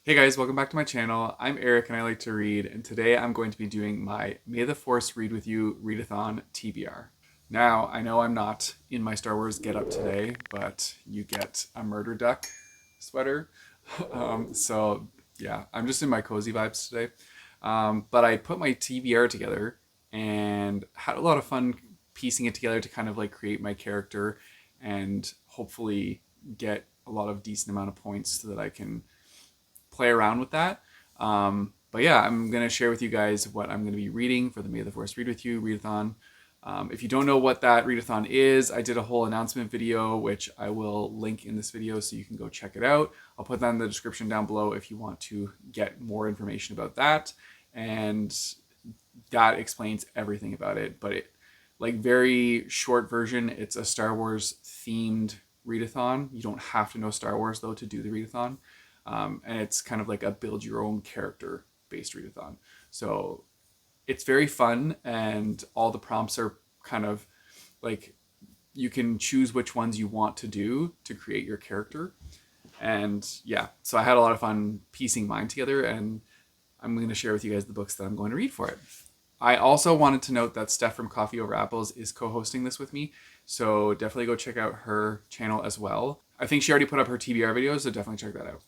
Hey guys, welcome back to my channel. I'm Eric and I like to read, and today I'm going to be doing my May the Force Read With You Readathon TBR. Now, I know I'm not in my Star Wars getup today, but you get a murder duck sweater. So yeah, I'm just in my cozy vibes today. But I put my TBR together and had a lot of fun piecing it together to kind of like create my character and hopefully get a lot of decent amount of points so that I can play around with that. But yeah, I'm going to share with you guys what I'm going to be reading for the May the Force Read With You readathon. If you don't know what that readathon is, I did a whole announcement video, which I will link in this video so you can go check it out. I'll put that in the description down below if you want to get more information about that. And that explains everything about it. But it, like, very short version, it's a Star Wars themed readathon. You don't have to know Star Wars though to do the readathon. And it's kind of like a build your own character based readathon. So it's very fun, and all the prompts are kind of like you can choose which ones you want to do to create your character. And yeah, so I had a lot of fun piecing mine together, and I'm going to share with you guys the books that I'm going to read for it. I also wanted to note that Steph from Coffee Over Apples is co-hosting this with me, so definitely go check out her channel as well. I think she already put up her TBR videos, so definitely check that out.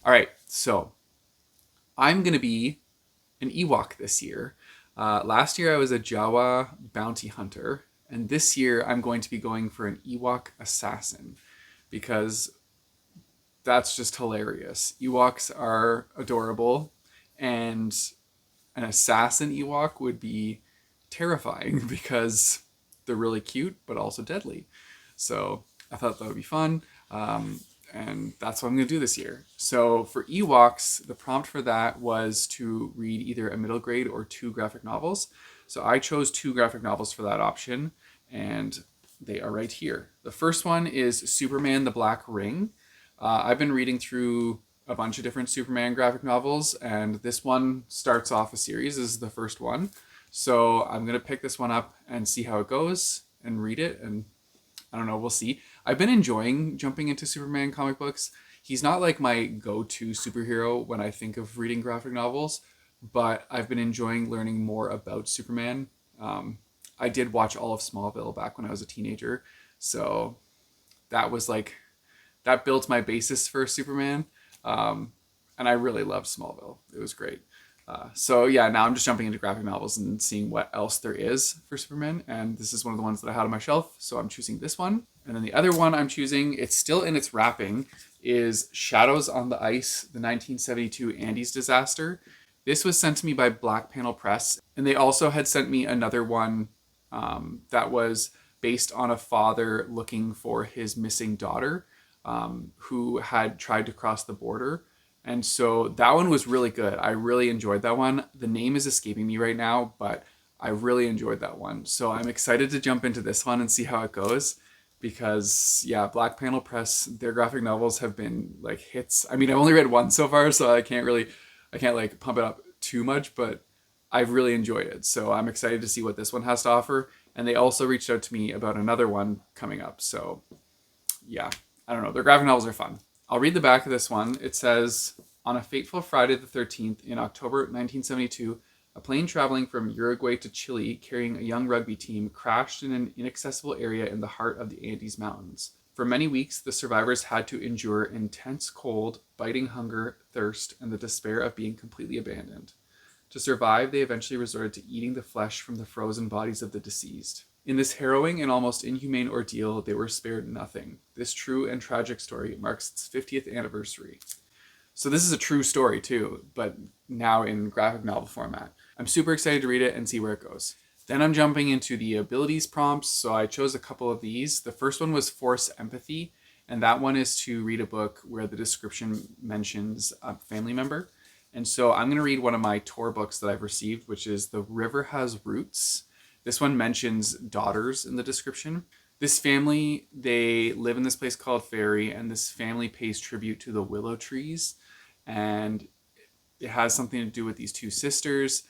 All right, so I'm going to be an Ewok this year. Last year I was a Jawa bounty hunter, and this year I'm going to be going for an Ewok assassin because that's just hilarious. Ewoks are adorable, and an assassin Ewok would be terrifying because they're really cute but also deadly. So I thought that would be fun. And that's what I'm going to do this year. So for Ewoks, the prompt for that was to read either a middle grade or 2 graphic novels. So I chose 2 graphic novels for that option, and they are right here. The first one is Superman the Black Ring. I've been reading through a bunch of different Superman graphic novels, and this one starts off a series. This is the first one. So I'm going to pick this one up and see how it goes and read it, and I don't know, we'll see. I've been enjoying jumping into Superman comic books. He's not like my go-to superhero when I think of reading graphic novels, but I've been enjoying learning more about Superman. I did watch all of Smallville back when I was a teenager, so that was like, that built my basis for Superman. And I really loved Smallville. It was great. So yeah, now I'm just jumping into graphic novels and seeing what else there is for Superman. And this is one of the ones that I had on my shelf, so I'm choosing this one. And then the other one I'm choosing, it's still in its wrapping, is Shadows on the Ice, the 1972 Andes disaster. This was sent to me by Black Panel Press, and they also had sent me another one that was based on a father looking for his missing daughter, who had tried to cross the border. And so that one was really good. I really enjoyed that one. The name is escaping me right now, but I really enjoyed that one. So I'm excited to jump into this one and see how it goes, because yeah, Black Panel Press, their graphic novels have been like hits. I mean, I've only read one so far, so I can't like pump it up too much, but I've really enjoyed it. So I'm excited to see what this one has to offer. And they also reached out to me about another one coming up. So yeah, I don't know. Their graphic novels are fun. I'll read the back of this one. It says, on a fateful Friday the 13th in October 1972, a plane traveling from Uruguay to Chile carrying a young rugby team crashed in an inaccessible area in the heart of the Andes Mountains. For many weeks, the survivors had to endure intense cold, biting hunger, thirst, and the despair of being completely abandoned. To survive, they eventually resorted to eating the flesh from the frozen bodies of the deceased. In this harrowing and almost inhumane ordeal, they were spared nothing. This true and tragic story marks its 50th anniversary. So this is a true story too, but now in graphic novel format. I'm super excited to read it and see where it goes. Then I'm jumping into the abilities prompts, so I chose a couple of these. The first one was Force Empathy, and that one is to read a book where the description mentions a family member. And so I'm going to read one of my tour books that I've received, which is The River Has Roots. This one mentions daughters in the description. This family, they live in this place called Fairy, and this family pays tribute to the willow trees. And it has something to do with these 2 sisters,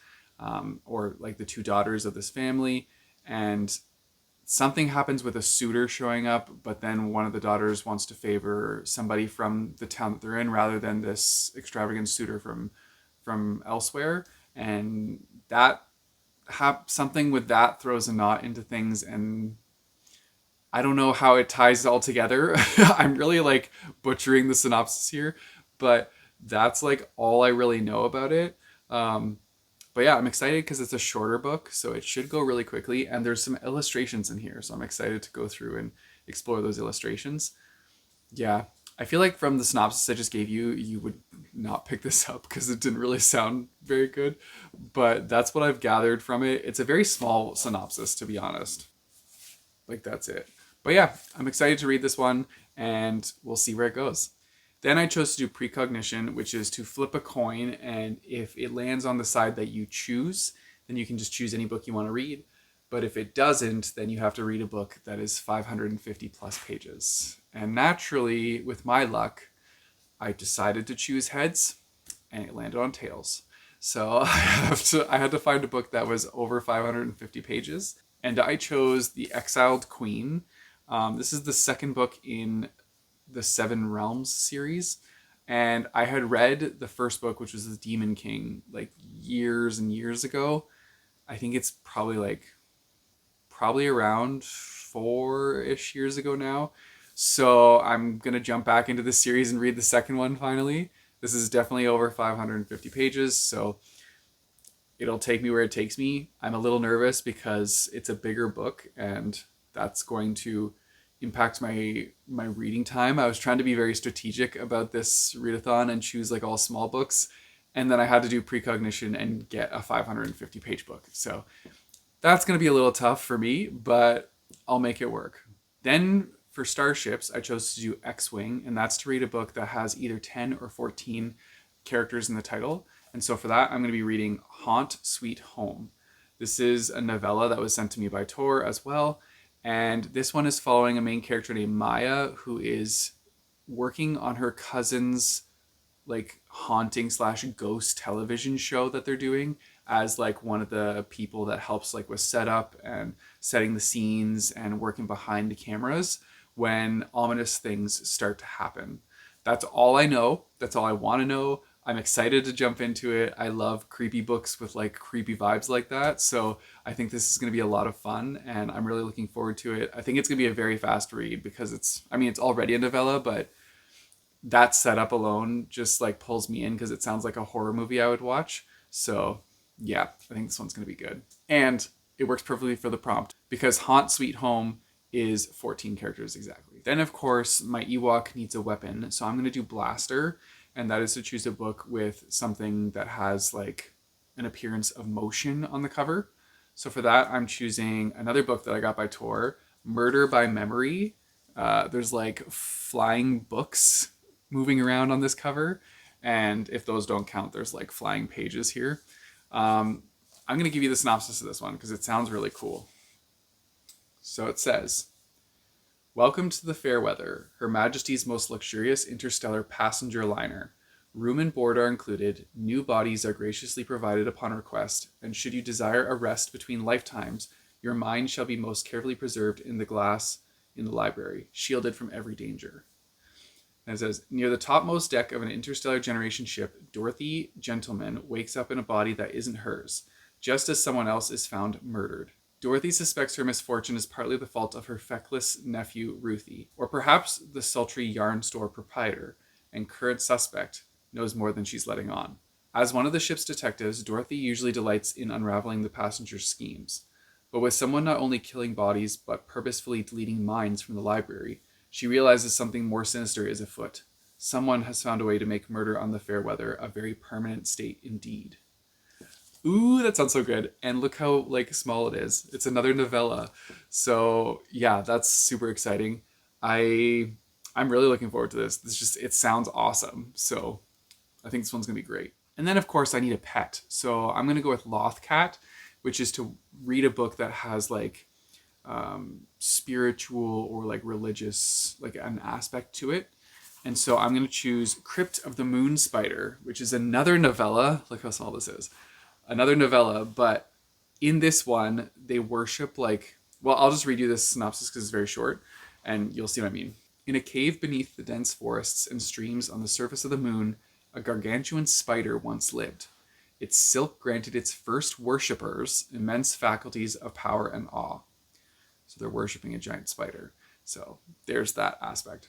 or like the 2 daughters of this family. And something happens with a suitor showing up, but then one of the daughters wants to favor somebody from the town that they're in rather than this extravagant suitor from elsewhere, and that something with that throws a knot into things, and I don't know how it ties it all together. I'm really like butchering the synopsis here, but that's like all I really know about it. But yeah, I'm excited because it's a shorter book, so it should go really quickly. And there's some illustrations in here, so I'm excited to go through and explore those illustrations. Yeah, I feel like from the synopsis I just gave you, you would not pick this up because it didn't really sound very good. But that's what I've gathered from it. It's a very small synopsis, to be honest. Like, that's it. But yeah, I'm excited to read this one, and we'll see where it goes. Then I chose to do precognition, which is to flip a coin, and if it lands on the side that you choose, then you can just choose any book you want to read. But if it doesn't, then you have to read a book that is 550 plus pages. And naturally, with my luck, I decided to choose heads, and it landed on tails. So I had to find a book that was over 550 pages. And I chose The Exiled Queen. This is the second book in the Seven Realms series, and I had read the first book, which was The Demon King, like years and years ago. I think it's probably around 4-ish years ago now. So I'm gonna jump back into the series and read the second one finally. This is definitely over 550 pages, so it'll take me where it takes me. I'm a little nervous because it's a bigger book, and that's going to impact my reading time. I was trying to be very strategic about this readathon and choose like all small books, and then I had to do precognition and get a 550 page book. So that's going to be a little tough for me, but I'll make it work. Then for starships, I chose to do X-Wing, and that's to read a book that has either 10 or 14 characters in the title. And so for that, I'm going to be reading Haunt Sweet Home. This is a novella that was sent to me by Tor as well. And this one is following a main character named Maya, who is working on her cousin's like haunting / ghost television show that they're doing as like one of the people that helps like with setup and setting the scenes and working behind the cameras when ominous things start to happen. That's all I know. That's all I want to know. I'm excited to jump into it. I love creepy books with like creepy vibes like that. So I think this is going to be a lot of fun, and I'm really looking forward to it. I think it's going to be a very fast read because it's already a novella, but that setup alone just like pulls me in because it sounds like a horror movie I would watch. So yeah, I think this one's going to be good. And it works perfectly for the prompt because Haunt Sweet Home is 14 characters exactly. Then of course my Ewok needs a weapon. So I'm going to do Blaster, and that is to choose a book with something that has like an appearance of motion on the cover. So for that, I'm choosing another book that I got by Tor, Murder by Memory. There's like flying books moving around on this cover, and if those don't count, there's like flying pages here. I'm going to give you the synopsis of this one because it sounds really cool. So it says, "Welcome to the Fairweather, Her Majesty's most luxurious interstellar passenger liner. Room and board are included, new bodies are graciously provided upon request, and should you desire a rest between lifetimes, your mind shall be most carefully preserved in the glass in the library, shielded from every danger." And it says, "Near the topmost deck of an interstellar generation ship, Dorothy Gentleman wakes up in a body that isn't hers, just as someone else is found murdered. Dorothy suspects her misfortune is partly the fault of her feckless nephew, Ruthie, or perhaps the sultry yarn store proprietor, and current suspect knows more than she's letting on. As one of the ship's detectives, Dorothy usually delights in unraveling the passengers' schemes. But with someone not only killing bodies, but purposefully deleting minds from the library, she realizes something more sinister is afoot. Someone has found a way to make murder on the Fairweather a very permanent state indeed." Ooh, that sounds so good. And look how like small it is. It's another novella. So yeah, that's super exciting. I'm really looking forward to this. It sounds awesome. So I think this one's gonna be great. And then of course I need a pet. So I'm gonna go with Lothcat, which is to read a book that has like spiritual or like religious, like an aspect to it. And so I'm going to choose Crypt of the Moon Spider, which is another novella. Look how small this is. Another novella, but in this one, they worship like Well, I'll just read you this synopsis because it's very short, and you'll see what I mean. In a cave beneath the dense forests and streams on the surface of the moon, a gargantuan spider once lived. Its silk granted its first worshippers immense faculties of power and awe. So they're worshipping a giant spider. So there's that aspect.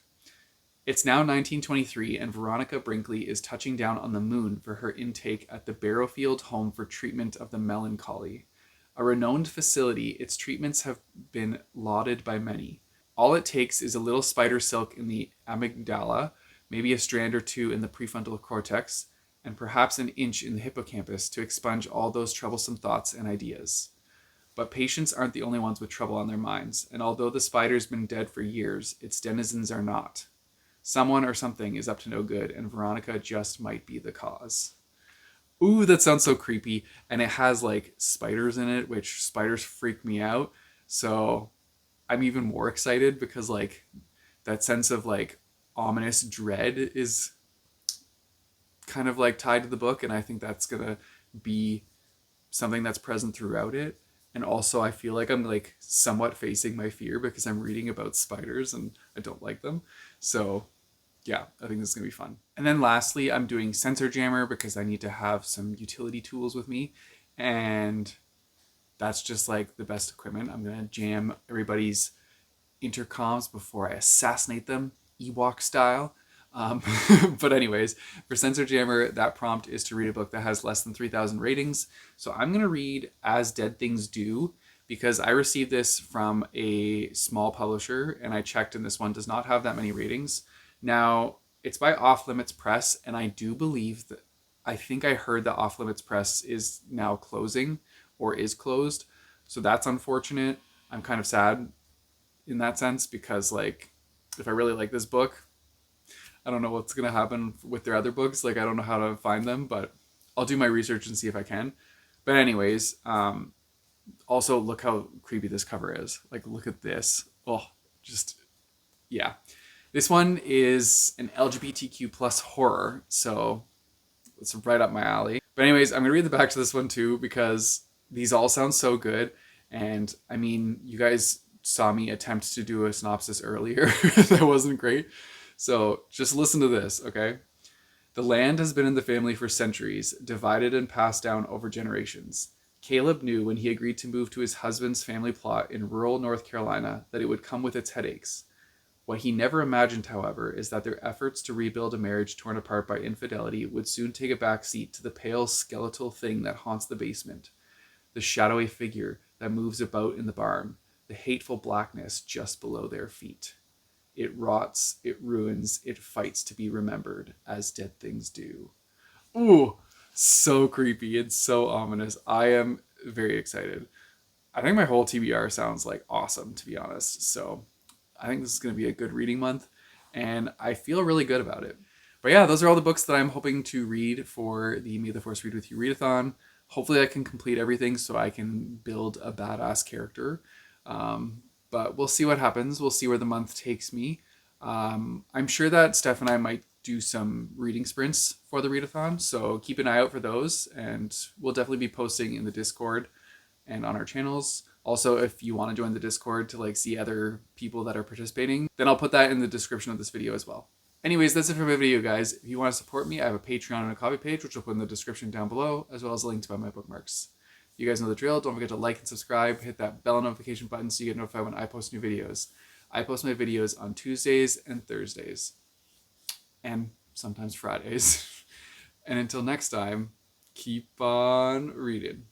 It's now 1923, and Veronica Brinkley is touching down on the moon for her intake at the Barrowfield Home for Treatment of the Melancholy. A renowned facility, its treatments have been lauded by many. All it takes is a little spider silk in the amygdala, maybe a strand or two in the prefrontal cortex, and perhaps an inch in the hippocampus to expunge all those troublesome thoughts and ideas. But patients aren't the only ones with trouble on their minds, and although the spider's been dead for years, its denizens are not. Someone or something is up to no good, and Veronica just might be the cause. Ooh, that sounds so creepy. And it has like spiders in it, which spiders freak me out. So I'm even more excited because like that sense of like ominous dread is kind of like tied to the book. And I think that's going to be something that's present throughout it. And also I feel like I'm like somewhat facing my fear because I'm reading about spiders and I don't like them. So yeah, I think this is going to be fun. And then lastly, I'm doing Sensor Jammer because I need to have some utility tools with me. And that's just like the best equipment. I'm going to jam everybody's intercoms before I assassinate them, Ewok style. But anyways, for Sensor Jammer, that prompt is to read a book that has less than 3,000 ratings. So I'm going to read As Dead Things Do because I received this from a small publisher and I checked and this one does not have that many ratings. Now, it's by Off Limits Press, and I do believe that I think I heard that Off Limits Press is now closing or is closed. So that's unfortunate. I'm kind of sad in that sense because like if I really like this book, I don't know what's going to happen with their other books. Like I don't know how to find them, but I'll do my research and see if I can. But anyways, also look how creepy this cover is. Like look at this. Oh, just yeah. This one is an LGBTQ plus horror, so it's right up my alley. But anyways, I'm gonna read the back to this one too because these all sound so good. And I mean, you guys saw me attempt to do a synopsis earlier. That wasn't great. So just listen to this, okay? The land has been in the family for centuries, divided and passed down over generations. Caleb knew when he agreed to move to his husband's family plot in rural North Carolina that it would come with its headaches. What he never imagined, however, is that their efforts to rebuild a marriage torn apart by infidelity would soon take a back seat to the pale skeletal thing that haunts the basement, the shadowy figure that moves about in the barn, the hateful blackness just below their feet. It rots, it ruins, it fights to be remembered, as dead things do. Ooh, so creepy. It's so ominous. I am very excited. I think my whole TBR sounds like awesome, to be honest. So I think this is going to be a good reading month, and I feel really good about it. But yeah, those are all the books that I'm hoping to read for the May the Force Read With You Readathon. Hopefully I can complete everything so I can build a badass character. But we'll see what happens. We'll see where the month takes me. I'm sure that Steph and I might do some reading sprints for the Readathon, so keep an eye out for those, and we'll definitely be posting in the Discord and on our channels. Also, if you want to join the Discord to like see other people that are participating, then I'll put that in the description of this video as well. Anyways, that's it for my video, guys. If you want to support me, I have a Patreon and a Ko-fi page, which I'll put in the description down below, as well as a link to buy my bookmarks. You guys know the drill. Don't forget to like and subscribe. Hit that bell notification button so you get notified when I post new videos. I post my videos on Tuesdays and Thursdays. And sometimes Fridays. And until next time, keep on reading.